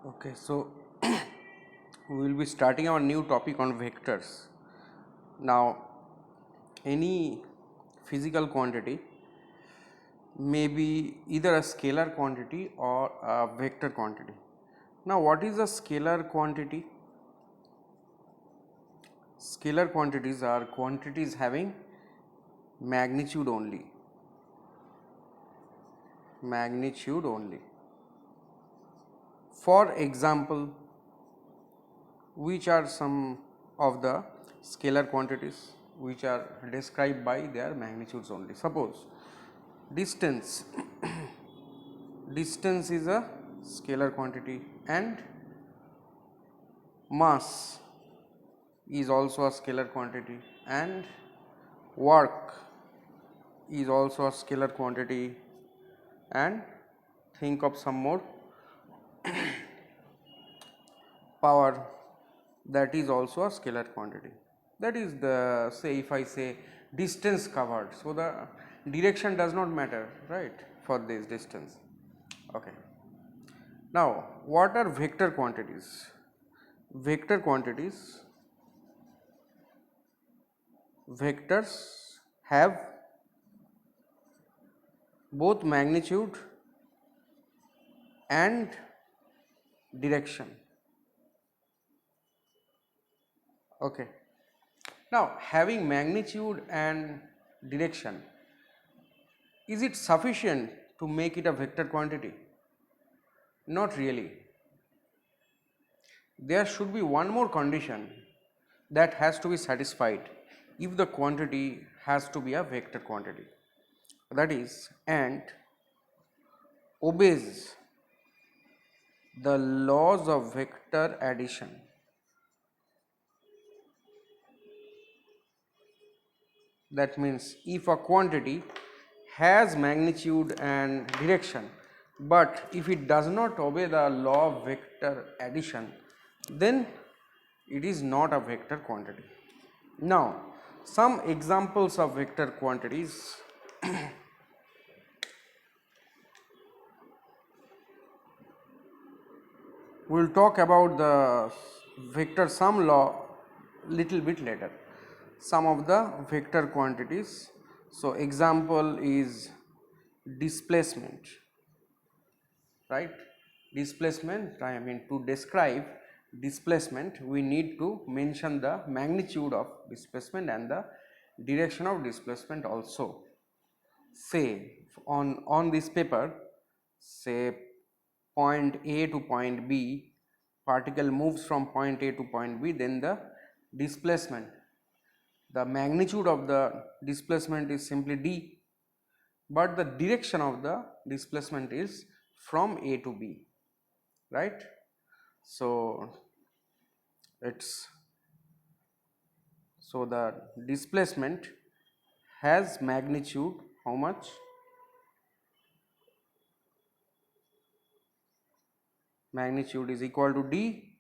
Okay, so we will be starting our new topic on vectors. Now, any physical quantity may be either a scalar quantity or a vector quantity. Now, what is a scalar quantity? Scalar quantities are quantities having magnitude only. Magnitude only. For example, which are some of the scalar quantities which are described by their magnitudes only? Suppose distance distance is a scalar quantity and mass is also a scalar quantity and work is also a scalar quantity, and think of some more, power, that is also a scalar quantity. That is the, say if I say distance covered, so the direction does not matter, right, for this distance. Okay. Now, what are vector quantities? Vector quantities, vectors have both magnitude and direction. Okay. Now, having magnitude and direction, is it sufficient to make it a vector quantity? Not really. There should be one more condition that has to be satisfied if the quantity has to be a vector quantity, that is, and obeys the laws of vector addition. That means if a quantity has magnitude and direction, but if it does not obey the law of vector addition, then it is not a vector quantity. Now, some examples of vector quantities. We will talk about the vector sum law little bit later. Some of the vector quantities. So, example is displacement, right? Displacement, I mean, to describe displacement we need to mention the magnitude of displacement and the direction of displacement also. Say on this paper, say point A to point B, particle moves from point A to point B, then the displacement, the magnitude of the displacement is simply d, but the direction of the displacement is from A to B, right? So the displacement has magnitude how much? Magnitude is equal to d,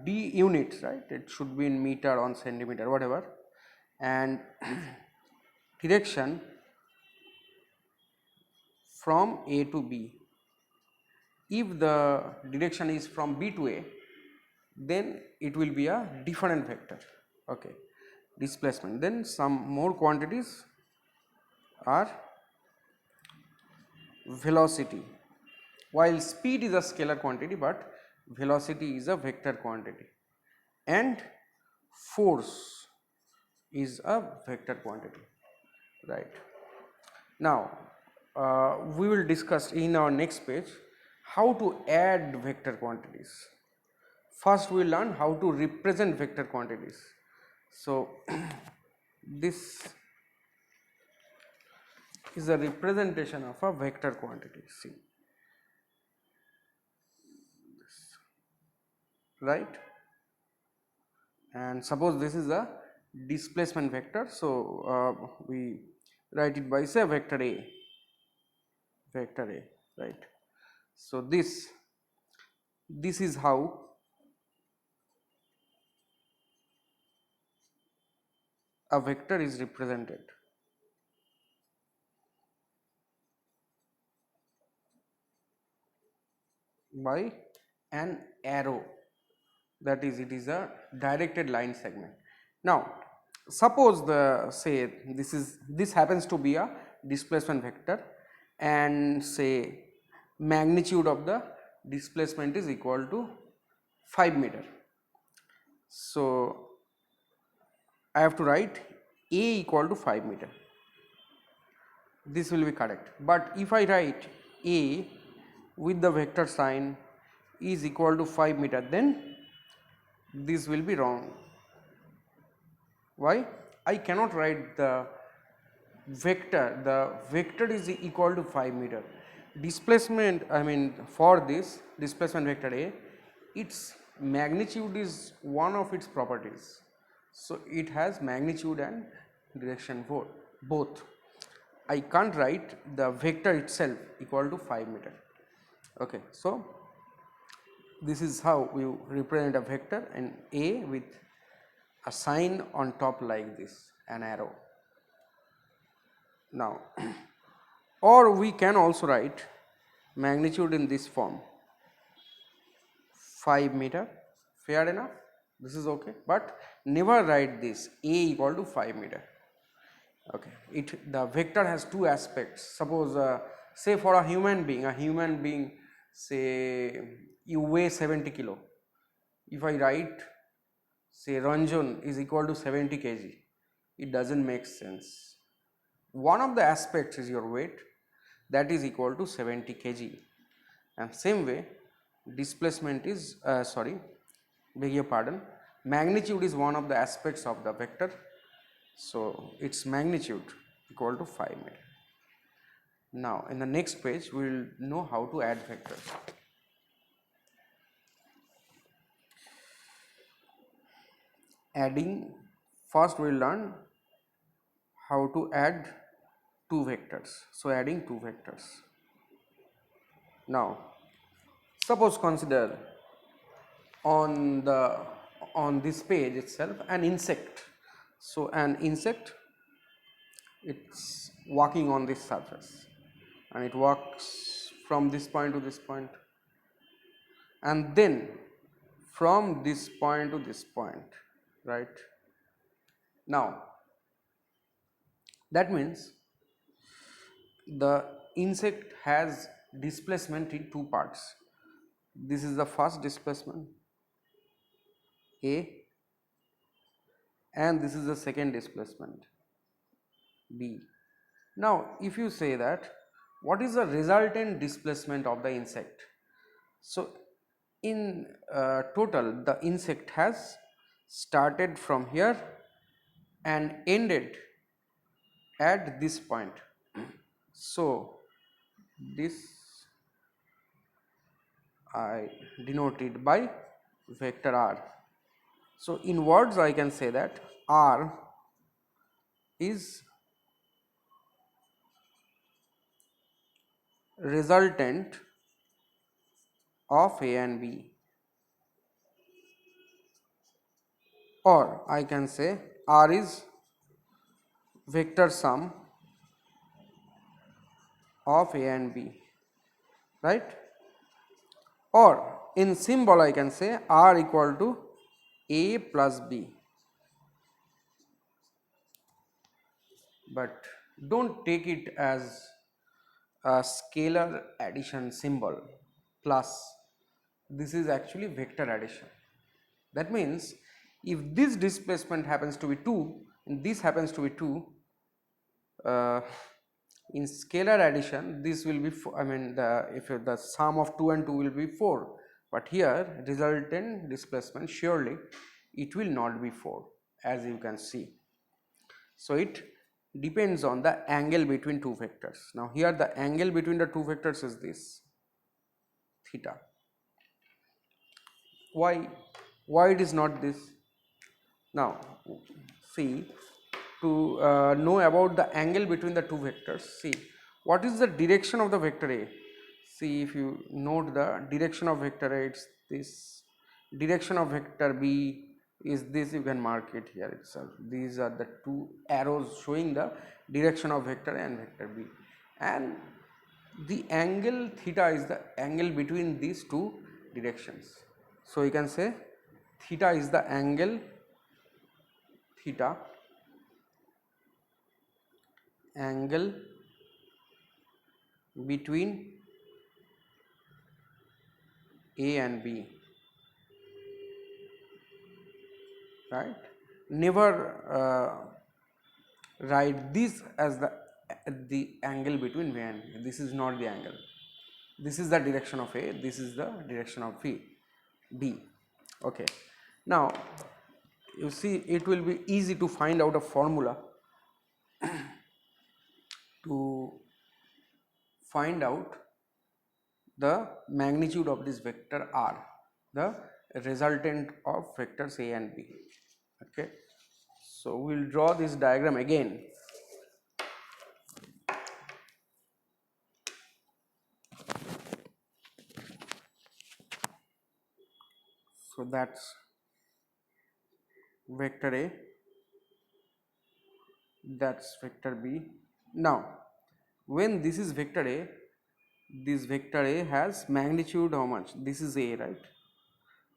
d units, right? It should be in meter on centimeter, whatever, and direction from A to B. If the direction is from B to A, then it will be a different vector. Okay, displacement. Then some more quantities are velocity. While speed is a scalar quantity, but velocity is a vector quantity, and force is a vector quantity, right? Now, we will discuss in our next page how to add vector quantities. First, we will learn how to represent vector quantities. So, this is a representation of a vector quantity. See, right? And suppose this is a displacement vector. So, we write it by, say, vector A, right? So, this is how a vector is represented. By an arrow, that is, it is a directed line segment. Now suppose the say this happens to be a displacement vector, and say magnitude of the displacement is equal to 5 meter. So I have to write A equal to 5 meter. This will be correct. But if I write A with the vector sign is equal to 5 meter, then this will be wrong. Why? I cannot write the vector is equal to 5 meter. Displacement, I mean, for this displacement vector A, its magnitude is one of its properties. So it has magnitude and direction both. I can't write the vector itself equal to 5 meter. Okay, so this is how we represent a vector and A with a sign on top like this, an arrow. Now or we can also write magnitude in this form, 5 meter, fair enough, this is okay, but never write this A equal to 5 meter. Okay, the vector has two aspects. Suppose say for a human being, say you weigh 70 kilo. If I write say Ranjan is equal to 70 kg, it doesn't make sense. One of the aspects is your weight, that is equal to 70 kg, and same way displacement is beg your pardon, magnitude is one of the aspects of the vector, so its magnitude equal to 5 meter. Now in the next page we will know how to add vectors. Adding, first we will learn how to add two vectors. So adding two vectors. Now suppose consider on this page itself an insect. So an insect, it's walking on this surface and it walks from this point to this point, and then from this point to this point, right? Now that means the insect has displacement in two parts. This is the first displacement A, and this is the second displacement B. Now if you say that what is the resultant displacement of the insect, so in total the insect has started from here and ended at this point. So this I denoted by vector R. So in words I can say that R is resultant of A and B, or I can say R is vector sum of A and B, right? Or in symbol I can say R equal to A plus B, but don't take it as a scalar addition symbol plus, this is actually vector addition. That means if this displacement happens to be 2 and this happens to be 2, in scalar addition this will be the sum of 2 and 2 will be 4, but here resultant displacement surely it will not be 4, as you can see. So it depends on the angle between two vectors. Now here the angle between the two vectors is this theta. Why it is not this? Now see, to know about the angle between the two vectors, see what is the direction of the vector A. See, if you note the direction of vector A, it's this, direction of vector B is this, you can mark it here itself. These are the two arrows showing the direction of vector A and vector B, and the angle theta is the angle between these two directions. So you can say theta is the angle, theta angle between A and B, right? Never write this as the angle between V and B. This is not the angle. This is the direction of A, this is the direction of B. Okay. Now you see, it will be easy to find out a formula to find out the magnitude of this vector R, the resultant of vectors A and B. Okay. So we will draw this diagram again. So that's vector A, that's vector B. Now when this is vector A, this vector A has magnitude how much? This is A, right?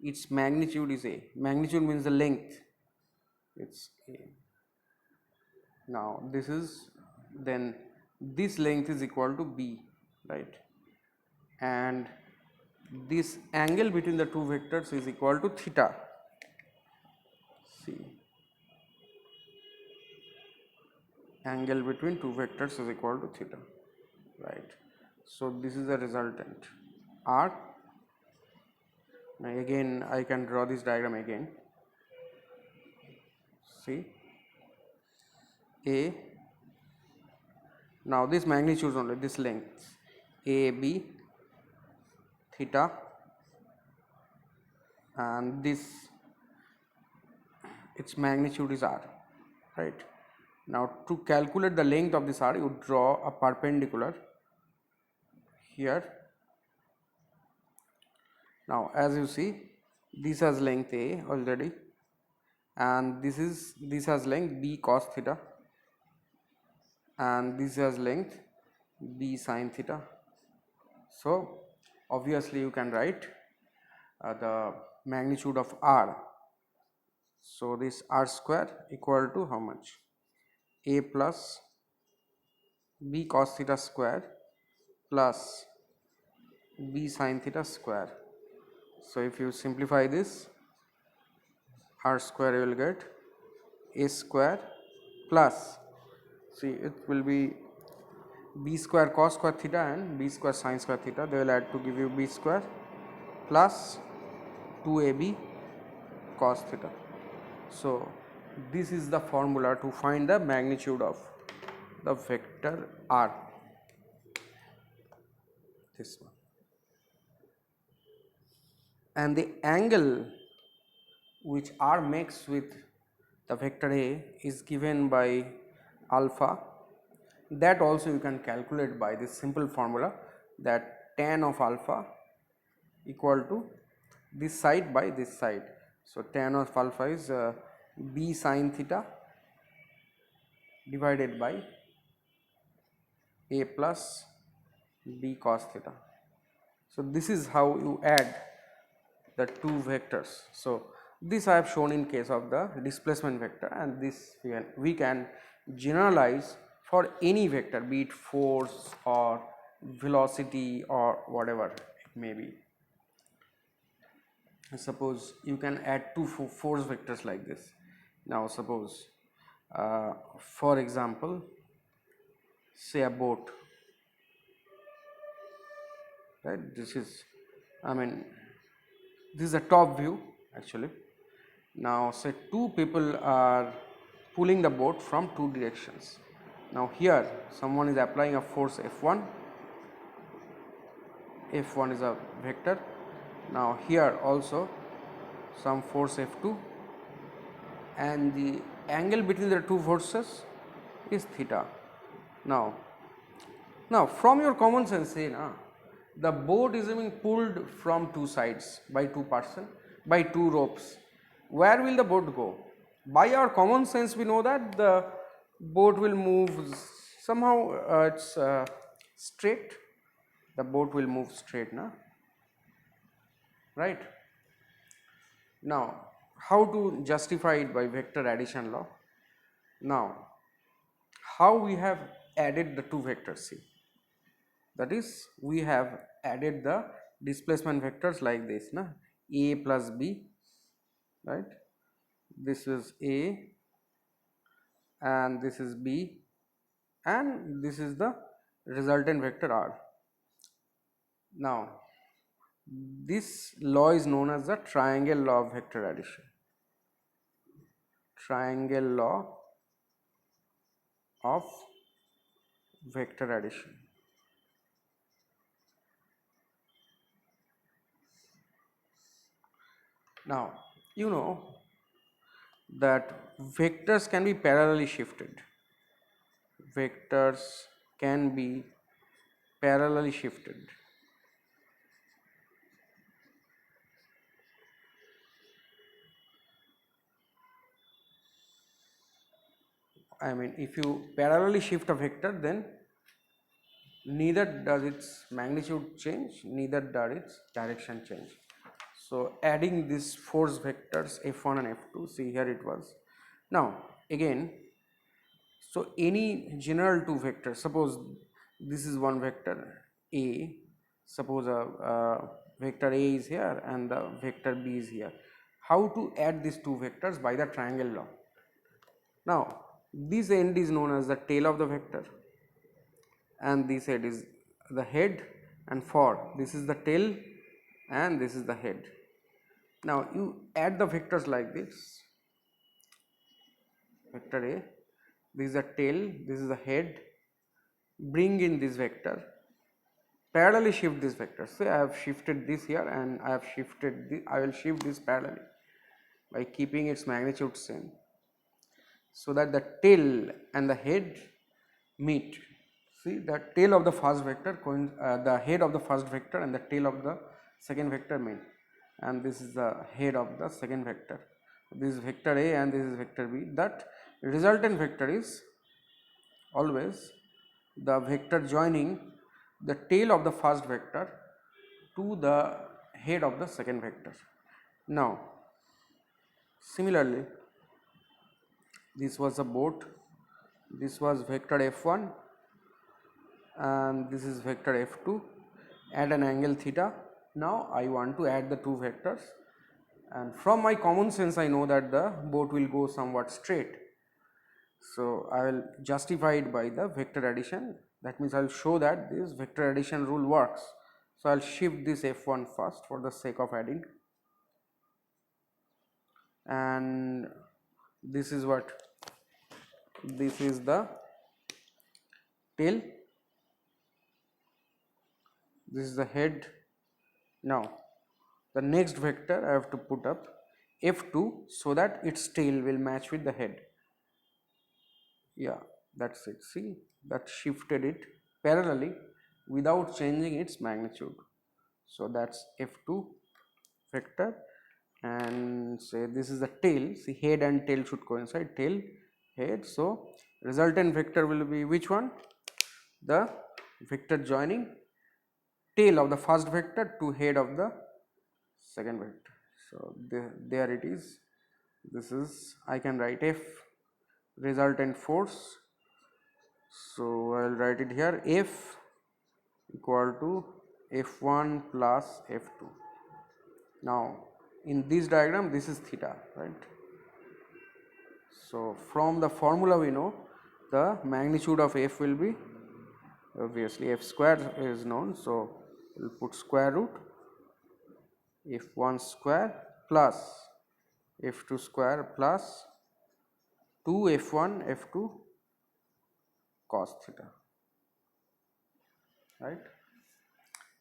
Its magnitude is A. Magnitude means the length. It's A. Now this is, then this length is equal to B, right? And this angle between the two vectors is equal to theta. See, angle between two vectors is equal to theta, right? So this is the resultant R. Now again I can draw this diagram again. See, A, now this magnitude only, this length A, B, theta, and this, its magnitude is R, right? Now to calculate the length of this R, you draw a perpendicular here. Now as you see, this has length A already, and this has length B cos theta, and this has length B sin theta. So obviously you can write the magnitude of R. So this R square equal to how much? A plus B cos theta square plus B sin theta square. So if you simplify this, R square you will get A square plus, see, it will be B square cos square theta and B square sin square theta, they will add to give you B square plus 2AB cos theta. So this is the formula to find the magnitude of the vector R, this one. And the angle which R makes with the vector A is given by alpha. That also you can calculate by this simple formula, that tan of alpha equal to this side by this side. So tan of alpha is B sin theta divided by A plus B cos theta. So this is how you add the two vectors. So this I have shown in case of the displacement vector, and this we can generalize for any vector, be it force or velocity or whatever it may be. Suppose you can add two force vectors like this. Now suppose for example, say a boat, right? This is, I mean, this is a top view actually. Now say two people are pulling the boat from two directions. Now here someone is applying a force F1, F1 is a vector. Now here also some force F2, and the angle between the two forces is theta. Now from your common sense, say na, the boat is being pulled from two sides by two person, by two ropes. Where will the boat go? By our common sense we know that the boat will move somehow, it's straight, the boat will move straight, na? right? Now, how to justify it by vector addition law? Now, how we have added the two vectors, see, that is we have added the displacement vectors like this, na, a plus b, right? This is a and this is b and this is the resultant vector r. Now, this law is known as the triangle law of vector addition. Triangle law of vector addition. Now, you know that vectors can be parallelly shifted. Vectors can be parallelly shifted. I mean, if you parallelly shift a vector, then neither does its magnitude change, neither does its direction change. So, adding these force vectors f1 and f2, see here it was. Now, again, so any general two vectors, suppose this is one vector A, suppose a vector A is here and the vector B is here. How to add these two vectors? By the triangle law. Now, this end is known as the tail of the vector and this head is the head, and for this is the tail and this is the head. Now, you add the vectors like this, vector A, this is the tail, this is the head, bring in this vector, parallelly shift this vector. Say I have shifted this here and I have shifted this, I will shift this parallelly by keeping its magnitude same, so that the tail and the head meet. See, the tail of the first vector, the head of the first vector and the tail of the second vector meet, and this is the head of the second vector. This is vector A and this is vector B. That resultant vector is always the vector joining the tail of the first vector to the head of the second vector. Now, similarly, this was a boat, this was vector f1 and this is vector f2 at an angle theta. Now, I want to add the two vectors, and from my common sense I know that the boat will go somewhat straight. So, I will justify it by the vector addition. That means I will show that this vector addition rule works. So, I will shift this f1 first for the sake of adding, and this is what, this is the tail, this is the head. Now, the next vector I have to put up f2 so that its tail will match with the head. Yeah, that's it. See, that shifted it parallelly without changing its magnitude. So, that's f2 vector, and say this is the tail. See, head and tail should coincide, tail, head. So, resultant vector will be which one? The vector joining tail of the first vector to head of the second vector. So, there it is. This is, I can write F resultant force. So, I will write it here, F equal to F1 plus F2. Now, in this diagram this is theta, right. So, from the formula we know the magnitude of F will be, obviously F square is known. So, we will put square root F1 square plus F2 square plus 2 F1 F2 cos theta, right.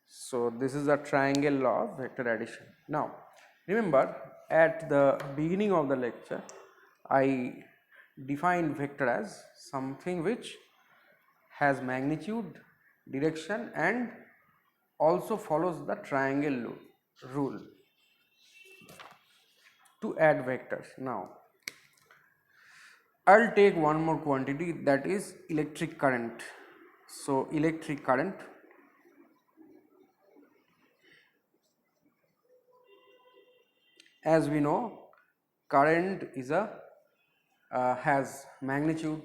So, this is the triangle law of vector addition. Now, remember at the beginning of the lecture I defined vector as something which has magnitude, direction and also follows the triangle rule to add vectors. Now, I will take one more quantity, that is electric current. So, electric current, as we know, current is a has magnitude,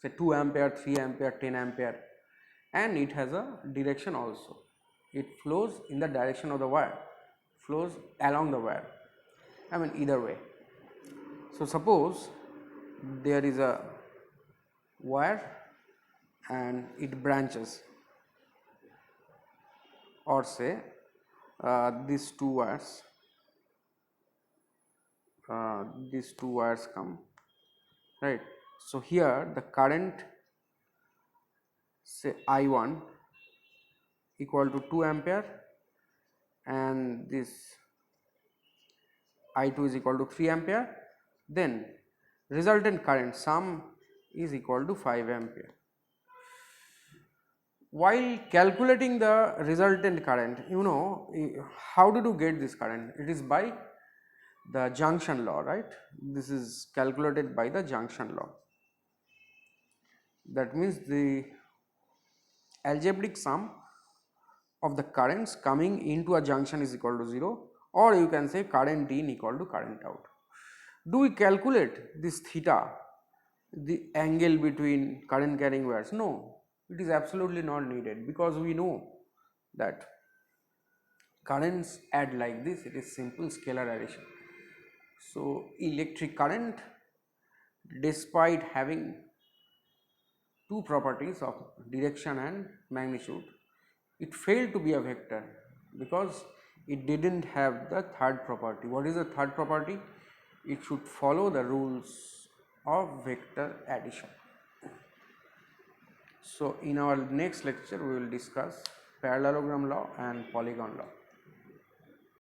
say 2 ampere, 3 ampere, 10 ampere, and it has a direction also. It flows in the direction of the wire, flows along the wire, I mean either way. So suppose there is a wire and it branches, or say these two wires come, right. So here the current, say I1 equal to 2 ampere, and this I2 is equal to 3 ampere, then resultant current sum is equal to 5 ampere. While calculating the resultant current, you know, how did you get this current? It is by the junction law, right? This is calculated by the junction law. That means the algebraic sum of the currents coming into a junction is equal to 0, or you can say current in equal to current out. Do we calculate this theta, the angle between current carrying wires? No, it is absolutely not needed, because we know that currents add like this, it is simple scalar addition. So electric current, despite having two properties of direction and magnitude, it failed to be a vector because it didn't have the third property. What is the third property? It should follow the rules of vector addition. So in our next lecture we will discuss parallelogram law and polygon law.